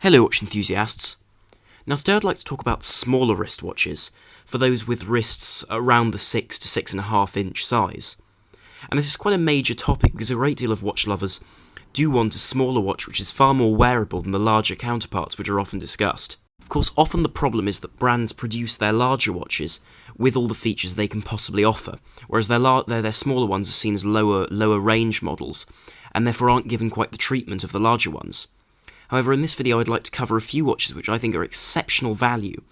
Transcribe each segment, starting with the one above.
Hello watch enthusiasts. Now today I'd like to talk about smaller wristwatches, for those with wrists around the 6 to 6.5 inch size. And this is quite a major topic because a great deal of watch lovers do want a smaller watch which is far more wearable than the larger counterparts which are often discussed. Of course, often the problem is that brands produce their larger watches with all the features they can possibly offer, whereas their smaller ones are seen as lower range models, and therefore aren't given quite the treatment of the larger ones. However, in this video I'd like to cover a few watches which I think are exceptional value,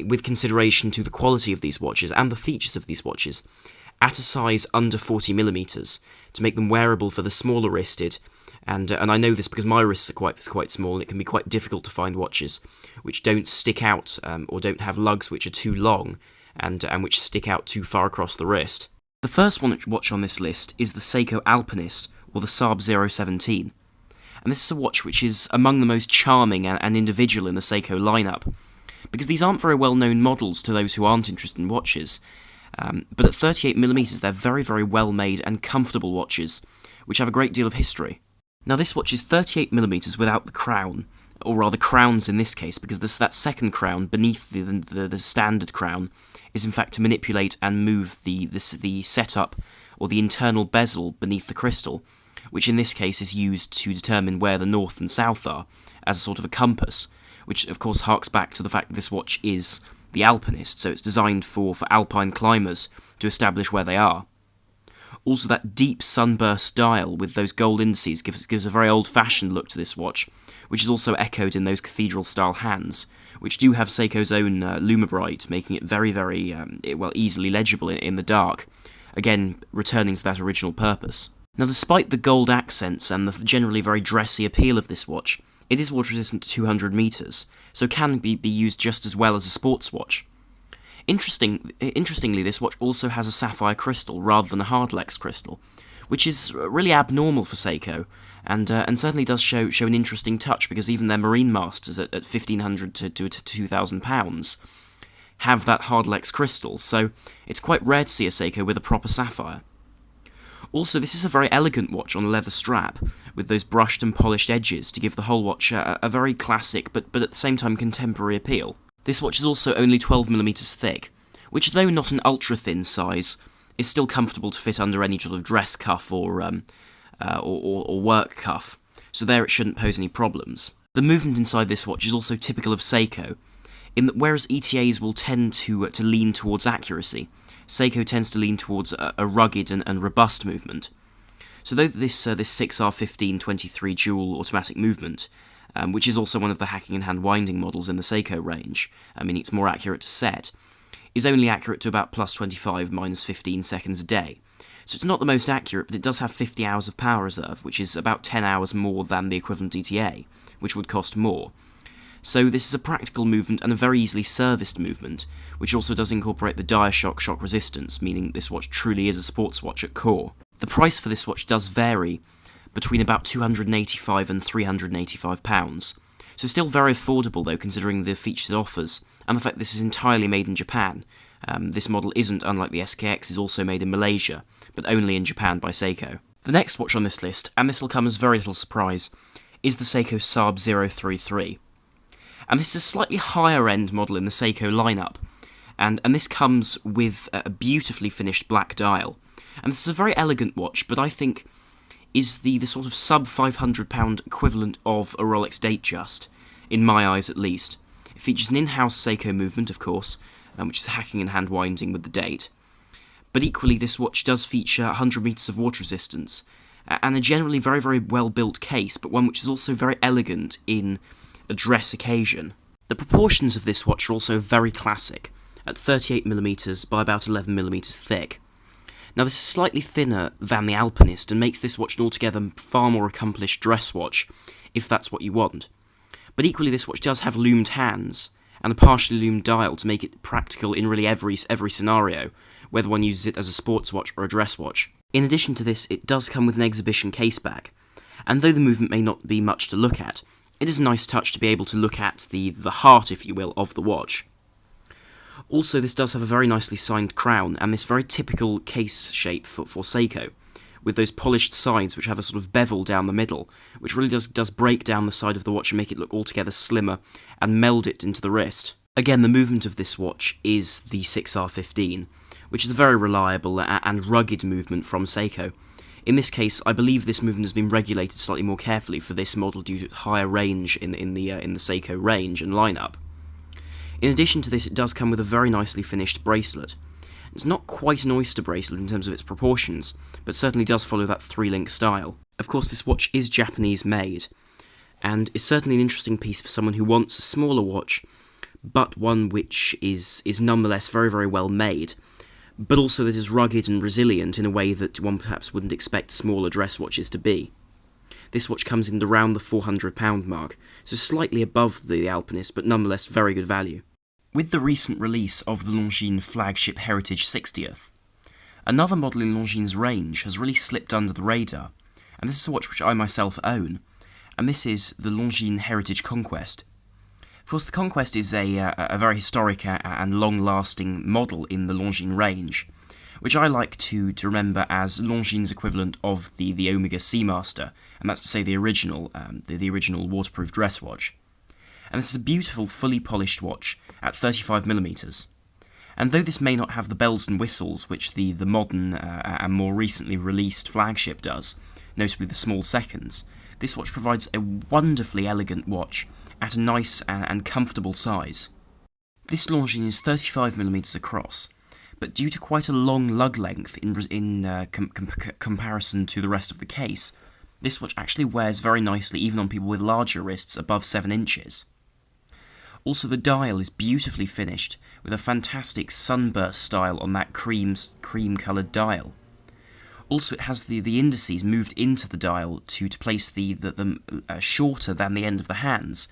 with consideration to the quality of these watches and the features of these watches, at a size under 40mm, to make them wearable for the smaller wristed, and I know this because my wrists are quite small, and it can be quite difficult to find watches which don't stick out, or don't have lugs which are too long, and which stick out too far across the wrist. The first watch on this list is the Seiko Alpinist, or the SARB033. And this is a watch which is among the most charming and individual in the Seiko lineup, because these aren't very well known models to those who aren't interested in watches, but at 38mm they're very, very well made and comfortable watches, which have a great deal of history. Now this watch is 38mm without the crown, or rather crowns in this case, because that second crown beneath the standard crown is in fact to manipulate and move the setup, or the internal bezel beneath the crystal, which in this case is used to determine where the north and south are, as a sort of a compass, which of course harks back to the fact that this watch is the Alpinist, so it's designed for alpine climbers to establish where they are. Also, that deep sunburst dial with those gold indices gives a very old-fashioned look to this watch, which is also echoed in those cathedral-style hands, which do have Seiko's own Lumibrite, making it very, very easily legible in the dark, again returning to that original purpose. Now, despite the gold accents and the generally very dressy appeal of this watch, it is water resistant to 200 metres, so can be used just as well as a sports watch. Interestingly, this watch also has a sapphire crystal rather than a hardlex crystal, which is really abnormal for Seiko, and certainly does show an interesting touch, because even their Marine Masters at £1,500 to £2,000 have that hardlex crystal, so it's quite rare to see a Seiko with a proper sapphire. Also, this is a very elegant watch on a leather strap, with those brushed and polished edges to give the whole watch a very classic but at the same time contemporary appeal. This watch is also only 12mm thick, which, though not an ultra-thin size, is still comfortable to fit under any sort of dress cuff or work cuff, so there it shouldn't pose any problems. The movement inside this watch is also typical of Seiko, in that whereas ETAs will tend to lean towards accuracy, Seiko tends to lean towards a rugged and robust movement. So though this 6R1523 dual automatic movement, which is also one of the hacking and hand winding models in the Seiko range, meaning it's more accurate to set, is only accurate to about plus 25, minus 15 seconds a day. So it's not the most accurate, but it does have 50 hours of power reserve, which is about 10 hours more than the equivalent ETA, which would cost more. So this is a practical movement and a very easily serviced movement, which also does incorporate the Diashock shock resistance, meaning this watch truly is a sports watch at core. The price for this watch does vary between about £285 and £385, so still very affordable though, considering the features it offers, and the fact this is entirely made in Japan. This model isn't, unlike the SKX, is also made in Malaysia, but only in Japan by Seiko. The next watch on this list, and this will come as very little surprise, is the Seiko SARB033. And this is a slightly higher end model in the Seiko lineup, and this comes with a beautifully finished black dial. And this is a very elegant watch, but I think is the sort of sub £500 equivalent of a Rolex Datejust, in my eyes at least. It features an in-house Seiko movement, of course, which is hacking and hand winding with the date. But equally, this watch does feature 100 metres of water resistance, and a generally very, very well-built case, but one which is also very elegant in a dress occasion. The proportions of this watch are also very classic, at 38mm by about 11mm thick. Now this is slightly thinner than the Alpinist and makes this watch an altogether far more accomplished dress watch, if that's what you want. But equally this watch does have loomed hands, and a partially loomed dial to make it practical in really every scenario, whether one uses it as a sports watch or a dress watch. In addition to this, it does come with an exhibition case bag, and though the movement may not be much to look at, it is a nice touch to be able to look at the heart, if you will, of the watch. Also, this does have a very nicely signed crown, and this very typical case shape for Seiko, with those polished sides which have a sort of bevel down the middle, which really does break down the side of the watch and make it look altogether slimmer and meld it into the wrist. Again, the movement of this watch is the 6R15, which is a very reliable and rugged movement from Seiko. In this case, I believe this movement has been regulated slightly more carefully for this model due to its higher range in the Seiko range and lineup. In addition to this, it does come with a very nicely finished bracelet. It's not quite an oyster bracelet in terms of its proportions, but certainly does follow that 3-link style. Of course, this watch is Japanese made, and is certainly an interesting piece for someone who wants a smaller watch, but one which is nonetheless very, very well made, but also that is rugged and resilient in a way that one perhaps wouldn't expect smaller dress watches to be. This watch comes in around the £400 mark, so slightly above the Alpinist, but nonetheless very good value. With the recent release of the Longines flagship Heritage 60th, another model in Longines' range has really slipped under the radar, and this is a watch which I myself own, and this is the Longines Heritage Conquest. Of course, the Conquest is a very historic and long-lasting model in the Longines range, which I like to remember as Longines' equivalent of the Omega Seamaster, and that's to say the original waterproof dress watch. And this is a beautiful, fully polished watch at 35mm. And though this may not have the bells and whistles which the modern and more recently released flagship does, notably the small seconds, this watch provides a wonderfully elegant watch at a nice and comfortable size. This Longines is 35mm across, but due to quite a long lug length in comparison to the rest of the case, this watch actually wears very nicely even on people with larger wrists above 7 inches. Also, the dial is beautifully finished with a fantastic sunburst style on that cream-coloured dial. Also, it has the indices moved into the dial to place them shorter than the end of the hands,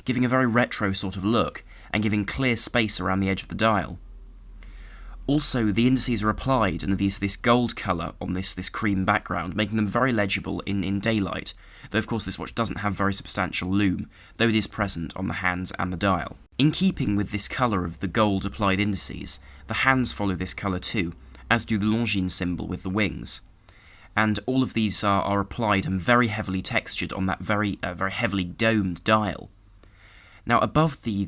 giving a very retro sort of look and giving clear space around the edge of the dial. Also, the indices are applied in this gold colour on this cream background, making them very legible in daylight, though of course this watch doesn't have very substantial lume, though it is present on the hands and the dial. In keeping with this colour of the gold applied indices, the hands follow this colour too, as do the Longines symbol with the wings. And all of these are applied and very heavily textured on that very heavily domed dial. Now, above the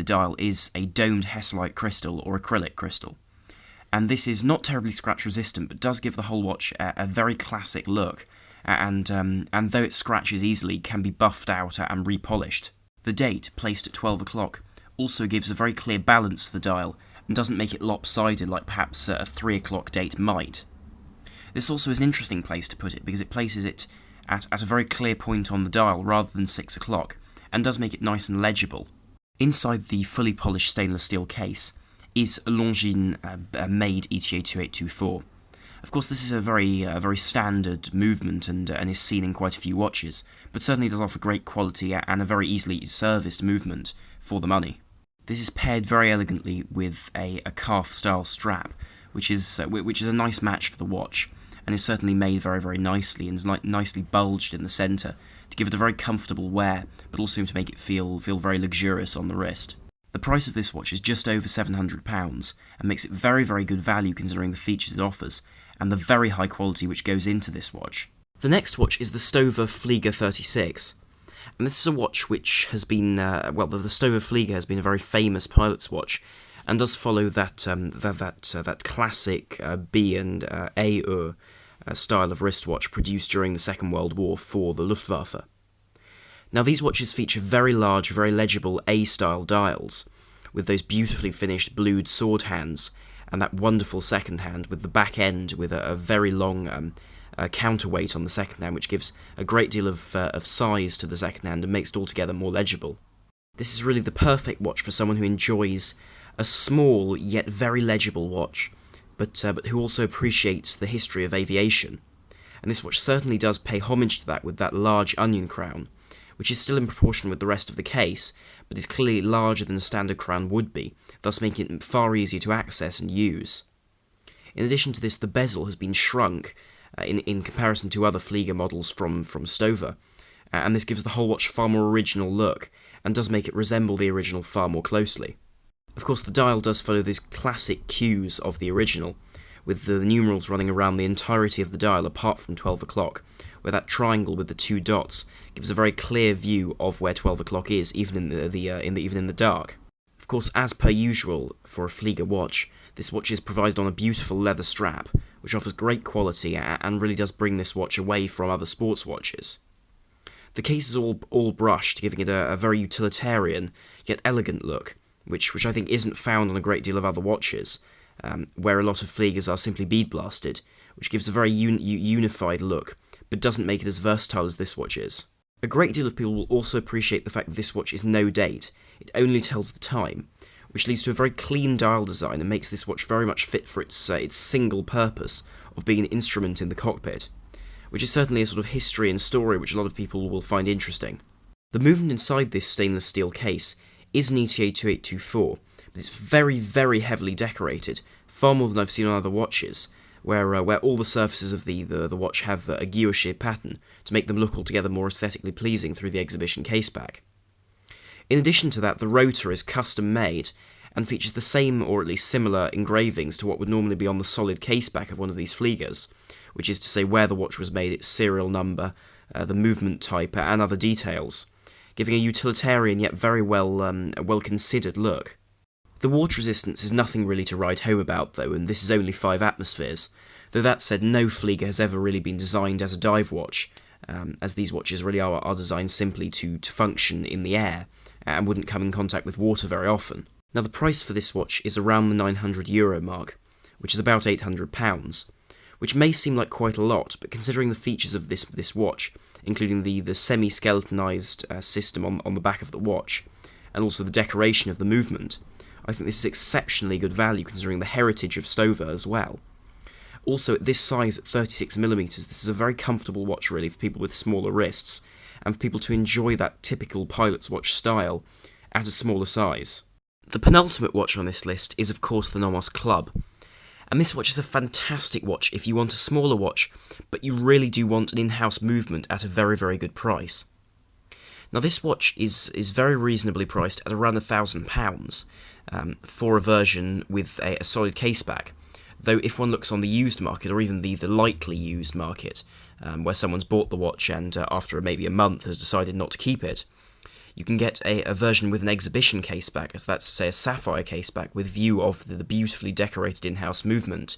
dial is a domed Hesselite crystal or acrylic crystal, and this is not terribly scratch resistant, but does give the whole watch a very classic look, and though it scratches easily, can be buffed out and repolished. The date, placed at 12 o'clock, also gives a very clear balance to the dial, and doesn't make it lopsided like perhaps a 3 o'clock date might. This also is an interesting place to put it, because it places it at a very clear point on the dial rather than 6 o'clock, and does make it nice and legible. Inside the fully polished stainless steel case is a Longines made ETA 2824. Of course, this is a very standard movement and is seen in quite a few watches, but certainly does offer great quality and a very easily serviced movement for the money. This is paired very elegantly with a calf-style strap, which is a nice match for the watch, and is certainly made very, very nicely, and is nicely bulged in the centre, to give it a very comfortable wear, but also to make it feel very luxurious on the wrist. The price of this watch is just over £700, and makes it very, very good value considering the features it offers, and the very high quality which goes into this watch. The next watch is the Stowa Flieger 36, and this is a watch which has been, the Stowa Flieger has been a very famous pilot's watch, and does follow that classic B and A style of wristwatch produced during the Second World War for the Luftwaffe. Now, these watches feature very large, very legible A-style dials, with those beautifully finished blued sword hands, and that wonderful second hand with the back end with a very long counterweight on the second hand, which gives a great deal of size to the second hand and makes it altogether more legible. This is really the perfect watch for someone who enjoys a small yet very legible watch, but who also appreciates the history of aviation. And this watch certainly does pay homage to that with that large onion crown, which is still in proportion with the rest of the case, but is clearly larger than a standard crown would be, thus making it far easier to access and use. In addition to this, the bezel has been shrunk in comparison to other Flieger models from Stowa, and this gives the whole watch a far more original look, and does make it resemble the original far more closely. Of course, the dial does follow those classic cues of the original, with the numerals running around the entirety of the dial apart from 12 o'clock, where that triangle with the two dots gives a very clear view of where 12 o'clock is, even in the dark. Of course, as per usual for a Flieger watch, this watch is provided on a beautiful leather strap, which offers great quality and really does bring this watch away from other sports watches. The case is all brushed, giving it a very utilitarian yet elegant look, which I think isn't found on a great deal of other watches, where a lot of Fliegers are simply bead blasted, which gives a very unified look, but doesn't make it as versatile as this watch is. A great deal of people will also appreciate the fact that this watch is no date, it only tells the time, which leads to a very clean dial design and makes this watch very much fit for its single purpose of being an instrument in the cockpit, which is certainly a sort of history and story which a lot of people will find interesting. The movement inside this stainless steel case is an ETA 2824, but it's very, very heavily decorated, far more than I've seen on other watches, where all the surfaces of the watch have a guilloche pattern to make them look altogether more aesthetically pleasing through the exhibition caseback. In addition to that, the rotor is custom made and features the same or at least similar engravings to what would normally be on the solid caseback of one of these Fliegers, which is to say where the watch was made, its serial number, the movement type, and other details, giving a utilitarian yet very well considered look. The water resistance is nothing really to write home about though, and this is only 5 atmospheres, though that said no Flieger has ever really been designed as a dive watch, as these watches really are designed simply to function in the air, and wouldn't come in contact with water very often. Now the price for this watch is around the €900 mark, which is about £800, which may seem like quite a lot, but considering the features of this watch, including the semi-skeletonized system on the back of the watch, and also the decoration of the movement, I think this is exceptionally good value considering the heritage of Stowa as well. Also, at this size, at 36mm, this is a very comfortable watch really for people with smaller wrists, and for people to enjoy that typical pilot's watch style at a smaller size. The penultimate watch on this list is of course the Nomos Club, and this watch is a fantastic watch if you want a smaller watch, but you really do want an in-house movement at a very, very good price. Now this watch is very reasonably priced at around £1,000 for a version with a solid caseback, though if one looks on the used market, or even the lightly used market, where someone's bought the watch and after maybe a month has decided not to keep it, you can get a version with an exhibition caseback, as that's say a sapphire caseback with view of the beautifully decorated in-house movement,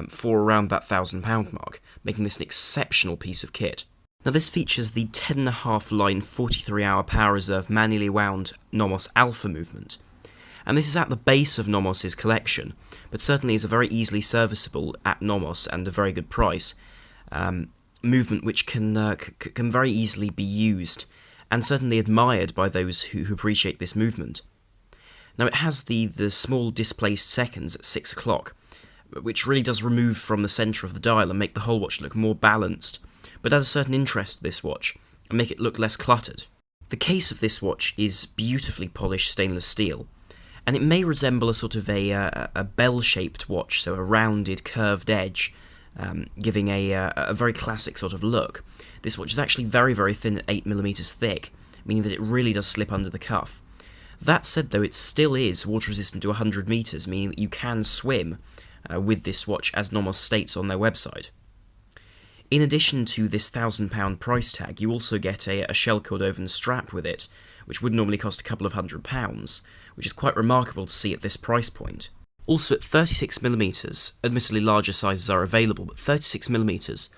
for around that £1,000 mark, making this an exceptional piece of kit. Now this features the 10.5 line 43-hour power reserve manually wound Nomos Alpha movement, and this is at the base of Nomos' collection, but certainly is a very easily serviceable at Nomos and a very good price movement which can very easily be used and certainly admired by those who appreciate this movement. Now it has the small displaced seconds at 6 o'clock, which really does remove from the centre of the dial and make the whole watch look more balanced, but adds a certain interest to this watch and make it look less cluttered. The case of this watch is beautifully polished stainless steel, and it may resemble a sort of a bell-shaped watch, so a rounded curved edge, giving a very classic sort of look. This watch is actually very, very thin at 8mm thick, meaning that it really does slip under the cuff. That said though, it still is water resistant to 100 metres, meaning that you can swim with this watch, as Nomos states on their website. In addition to this £1,000 price tag, you also get a shell Cordovan strap with it, which would normally cost a couple of £100, which is quite remarkable to see at this price point. Also at 36mm, admittedly larger sizes are available, but 36mm,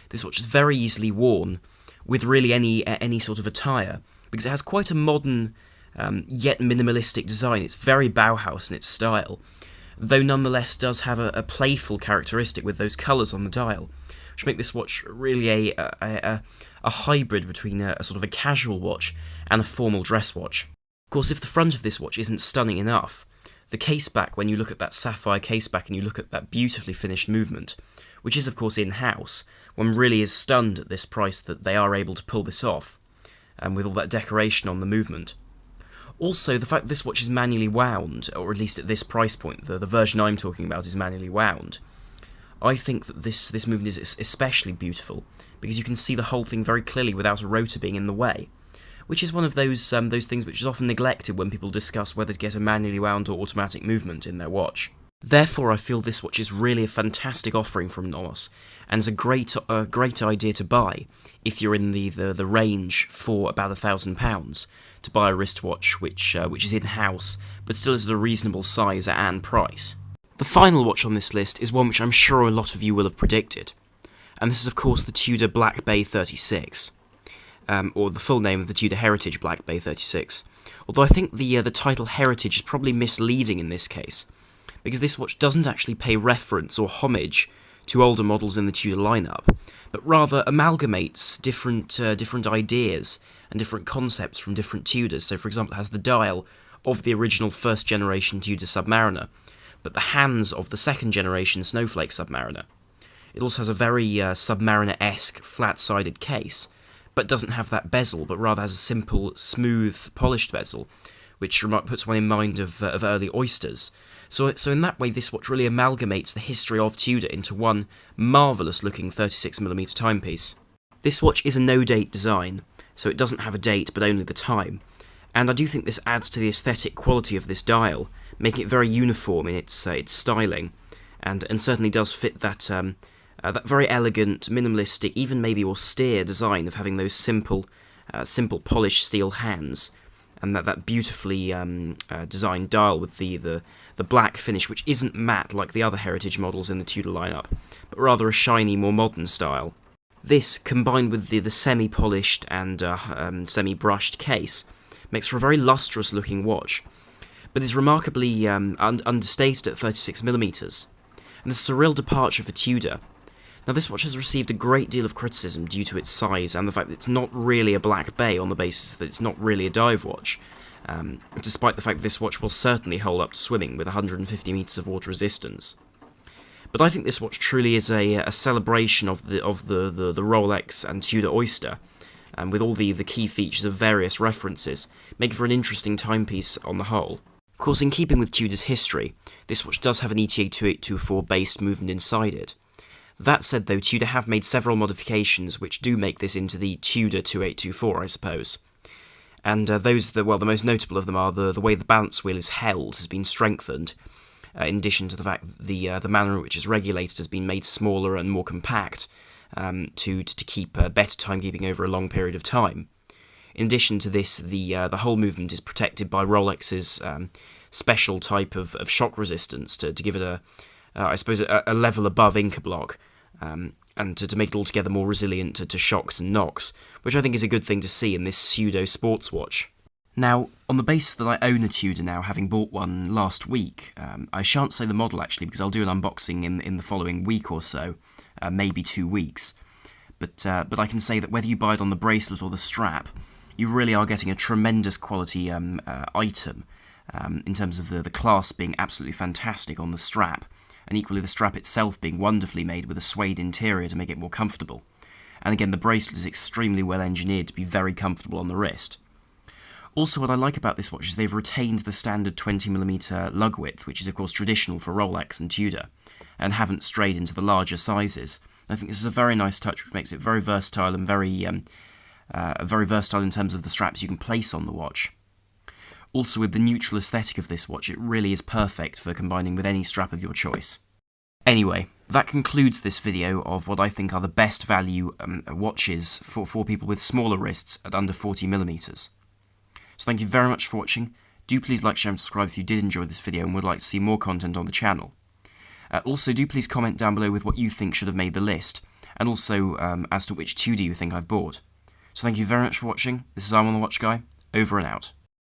this watch is very easily worn with really any sort of attire, because it has quite a modern yet minimalistic design. It's very Bauhaus in its style, though nonetheless does have a playful characteristic with those colours on the dial, which make this watch really a hybrid between a sort of a casual watch and a formal dress watch. Of course, if the front of this watch isn't stunning enough, the caseback, when you look at that sapphire caseback and you look at that beautifully finished movement, which is of course in-house, one really is stunned at this price that they are able to pull this off, with all that decoration on the movement. Also, the fact that this watch is manually wound, or at least at this price point, the version I'm talking about is manually wound, I think that this movement is especially beautiful, because you can see the whole thing very clearly without a rotor being in the way, which is one of those things which is often neglected when people discuss whether to get a manually wound or automatic movement in their watch. Therefore, I feel this watch is really a fantastic offering from Nomos, and is a great idea to buy if you're in the range for about £1,000 to buy a wristwatch which is in-house, but still is at a reasonable size and price. The final watch on this list is one which I'm sure a lot of you will have predicted, and this is of course the Tudor Black Bay 36, or the full name of the Tudor Heritage Black Bay 36, although I think the title Heritage is probably misleading in this case, because this watch doesn't actually pay reference or homage to older models in the Tudor lineup, but rather amalgamates different ideas and different concepts from different Tudors. So, for example, it has the dial of the original first-generation Tudor Submariner, but the hands of the second-generation Snowflake Submariner. It also has a very Submariner-esque flat-sided case, but doesn't have that bezel, but rather has a simple, smooth, polished bezel, which puts one in mind of early oysters. So in that way, this watch really amalgamates the history of Tudor into one marvellous-looking 36mm timepiece. This watch is a no-date design, so it doesn't have a date, but only the time, and I do think this adds to the aesthetic quality of this dial, making it very uniform in its styling, and certainly does fit that very elegant, minimalistic, even maybe austere design of having those simple polished steel hands, and that beautifully designed dial with the black finish, which isn't matte like the other heritage models in the Tudor lineup, but rather a shiny, more modern style. This, combined with the semi-polished and semi-brushed case, makes for a very lustrous-looking watch, but is remarkably understated at 36mm, and this is a real departure for Tudor. Now, this watch has received a great deal of criticism due to its size and the fact that it's not really a Black Bay on the basis that it's not really a dive watch, despite the fact that this watch will certainly hold up to swimming with 150 metres of water resistance. But I think this watch truly is a celebration of the Rolex and Tudor Oyster, with all the key features of various references, making for an interesting timepiece on the whole. Of course, in keeping with Tudor's history, this watch does have an ETA 2824 based movement inside it. That said, though, Tudor have made several modifications which do make this into the Tudor 2824, I suppose. And the most notable of them are the way the balance wheel is held has been strengthened, in addition to the fact that the manner in which it's regulated has been made smaller and more compact, to keep better timekeeping over a long period of time. In addition to this, the whole movement is protected by Rolex's special type of shock resistance to give it a level above Inca block, and to make it altogether more resilient to shocks and knocks, which I think is a good thing to see in this pseudo-sports watch. Now, on the basis that I own a Tudor now, having bought one last week, I shan't say the model actually, because I'll do an unboxing in the following week or so, maybe 2 weeks, but I can say that whether you buy it on the bracelet or the strap, you really are getting a tremendous quality item, in terms of the clasp being absolutely fantastic on the strap, and equally the strap itself being wonderfully made with a suede interior to make it more comfortable. And again, the bracelet is extremely well engineered to be very comfortable on the wrist. Also, what I like about this watch is they've retained the standard 20mm lug width, which is of course traditional for Rolex and Tudor, and haven't strayed into the larger sizes. I think this is a very nice touch, which makes it very versatile and very versatile in terms of the straps you can place on the watch. Also, with the neutral aesthetic of this watch, it really is perfect for combining with any strap of your choice. Anyway, that concludes this video of what I think are the best value watches for people with smaller wrists at under 40mm. So thank you very much for watching. Do please like, share and subscribe if you did enjoy this video and would like to see more content on the channel. Also, do please comment down below with what you think should have made the list, and also as to which Tudor you think I've bought. So thank you very much for watching. This is I'm on the Watch Guy, over and out.